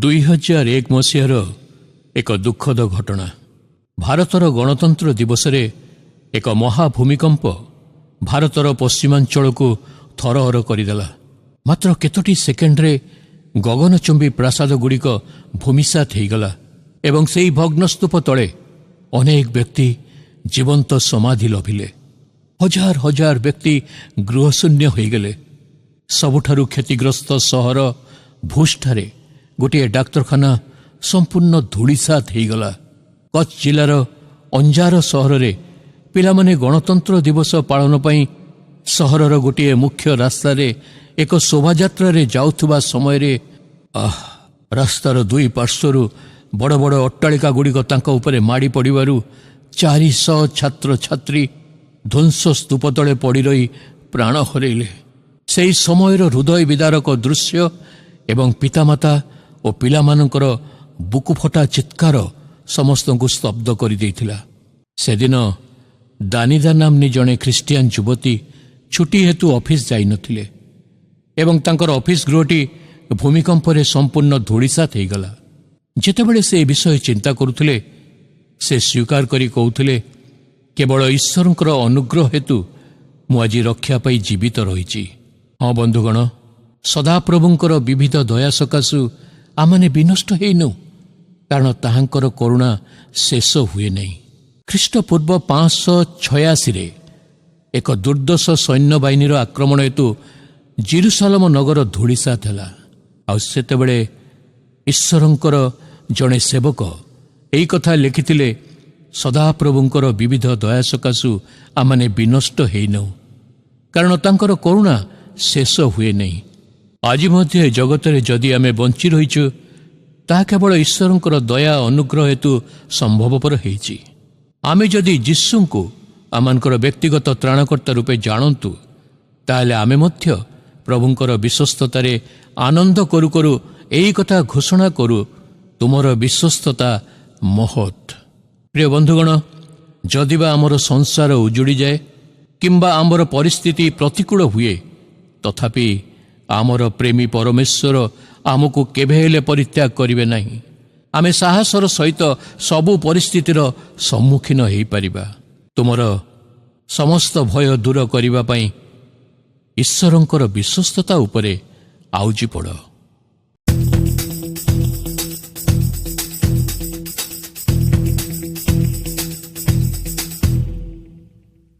2001 ମସିହାର ଏକ ଦୁଃଖଦ ଘଟଣା। ଭାରତର ଗଣତନ୍ତ୍ର ଦିବସରେ ଏକ ମହାଭୂମିକମ୍ପ ଭାରତର ପଶ୍ଚିମାଞ୍ଚଳକୁ ଥରହର କରିଦେଲା। ମାତ୍ର କେତୋଟି ସେକେଣ୍ଡରେ ଗଗନଚୁମ୍ବୀ ପ୍ରାସାଦଗୁଡ଼ିକ ଭୂମିସାତ୍ ହୋଇଗଲା ଏବଂ ସେହି ଭଗ୍ନସ୍ତୂପ ତଳେ ଅନେକ ବ୍ୟକ୍ତି ଜୀବନ୍ତ ସମାଧି ଲଭିଲେ। ହଜାର ହଜାର ବ୍ୟକ୍ତି ଗୃହଶୂନ୍ୟ ହୋଇଗଲେ। ସବୁଠାରୁ କ୍ଷତିଗ୍ରସ୍ତ ସହର ଭୁଜ୍ଠାରେ ଗୋଟିଏ ଡାକ୍ତରଖାନା ସମ୍ପୂର୍ଣ୍ଣ ଧୂଳିସାତ୍ ହୋଇଗଲା। କଚ୍ଛ ଜିଲ୍ଲାର ଅଞ୍ଜାର ସହରରେ ପିଲାମାନେ ଗଣତନ୍ତ୍ର ଦିବସ ପାଳନ ପାଇଁ ସହରର ଗୋଟିଏ ମୁଖ୍ୟ ରାସ୍ତାରେ ଏକ ଶୋଭାଯାତ୍ରାରେ ଯାଉଥିବା ସମୟରେ ରାସ୍ତାର ଦୁଇ ପାର୍ଶ୍ୱରୁ ବଡ଼ ବଡ଼ ଅଟ୍ଟାଳିକାଗୁଡ଼ିକ ତାଙ୍କ ଉପରେ ମାଡ଼ି ପଡ଼ିବାରୁ 400 ଛାତ୍ରଛାତ୍ରୀ ଧ୍ୱଂସ ସ୍ତୂପ ତଳେ ପଡ଼ି ରହି ପ୍ରାଣ ହରାଇଲେ। ସେହି ସମୟର ହୃଦୟ ବିଦାରକ ଦୃଶ୍ୟ ଏବଂ ପିତାମାତା ଓ ପିଲାମାନଙ୍କର ବୁକୁଫଟା ଚିତ୍କାର ସମସ୍ତଙ୍କୁ ସ୍ତବ୍ଧ କରିଦେଇଥିଲା। ସେଦିନ ଦାନିଦା ନାମ୍ନୀ ଜଣେ ଖ୍ରୀଷ୍ଟିଆନ ଯୁବତୀ ଛୁଟି ହେତୁ ଅଫିସ୍ ଯାଇନଥିଲେ ଏବଂ ତାଙ୍କର ଅଫିସ୍ ଗୃହଟି ଭୂମିକମ୍ପରେ ସମ୍ପୂର୍ଣ୍ଣ ଧୂଳିସାତ୍ ହୋଇଗଲା। ଯେତେବେଳେ ସେ ଏ ବିଷୟ ଚିନ୍ତା କରୁଥିଲେ, ସେ ସ୍ୱୀକାର କରି କହୁଥିଲେ, କେବଳ ଈଶ୍ୱରଙ୍କର ଅନୁଗ୍ରହ ହେତୁ ମୁଁ ଆଜି ରକ୍ଷା ପାଇ ଜୀବିତ ରହିଛି। ହଁ ବନ୍ଧୁଗଣ, ସଦାପ୍ରଭୁଙ୍କର ବିବିଧ ଦୟା ସକାଶୁ ଆମମାନେ ବିନଷ୍ଟ ହେଇନୁ, କାରଣ ତାହାଙ୍କର କରୁଣା ଶେଷ ହୁଏ ନାହିଁ। ଖ୍ରୀଷ୍ଟପୂର୍ବ 586ରେ ଏକ ଦୁର୍ଦ୍ଦଶ ସୈନ୍ୟବାହିନୀର ଆକ୍ରମଣ ହେତୁ ଜେରୁସାଲେମ ନଗର ଧୂଳିସାତ୍ ହେଲା। ଆଉ ସେତେବେଳେ ଈଶ୍ୱରଙ୍କର ଜଣେ ସେବକ ଏହି କଥା ଲେଖିଥିଲେ, ସଦାପ୍ରଭୁଙ୍କର ବିବିଧ ଦୟା ସକାଶୁ ଆମମାନେ ବିନଷ୍ଟ ହେଇନାହୁଁ, କାରଣ ତାଙ୍କର କରୁଣା ଶେଷ ହୁଏ ନାହିଁ। ଆଜି ମଧ୍ୟ ଏ ଜଗତରେ ଯଦି ଆମେ ବଞ୍ଚି ରହିଛୁ, ତାହା କେବଳ ଈଶ୍ୱରଙ୍କର ଦୟା ଅନୁଗ୍ରହ ହେତୁ ସମ୍ଭବପର ହେଇଛି। ଆମେ ଯଦି ଯୀଶୁଙ୍କୁ ଆମମାନଙ୍କର ବ୍ୟକ୍ତିଗତ ତ୍ରାଣକର୍ତ୍ତା ରୂପେ ଜାଣନ୍ତୁ, ତାହେଲେ ଆମେ ମଧ୍ୟ ପ୍ରଭୁଙ୍କର ବିଶ୍ୱସ୍ତତାରେ ଆନନ୍ଦ କରୁ କରୁ ଏହି କଥା ଘୋଷଣା କରୁ, ତୁମର ବିଶ୍ୱସ୍ତତା ମହତ୍। ପ୍ରିୟ ବନ୍ଧୁଗଣ, ଯଦିବା ଆମର ସଂସାର ଉଜୁଡ଼ିଯାଏ କିମ୍ବା ଆମର ପରିସ୍ଥିତି ପ୍ରତିକୂଳ ହୁଏ, ତଥାପି ଆମର ପ୍ରେମୀ ପରମେଶ୍ୱର ଆମକୁ କେବେ ହେଲେ ପରିତ୍ୟାଗ କରିବେ ନାହିଁ। ଆମେ ସାହସର ସହିତ ସବୁ ପରିସ୍ଥିତିର ସମ୍ମୁଖୀନ ହୋଇପାରିବା। ତୁମର ସମସ୍ତ ଭୟ ଦୂର କରିବା ପାଇଁ ଈଶ୍ୱରଙ୍କର ବିଶ୍ୱସ୍ତତା ଉପରେ ଆଉଜି ପଡ଼।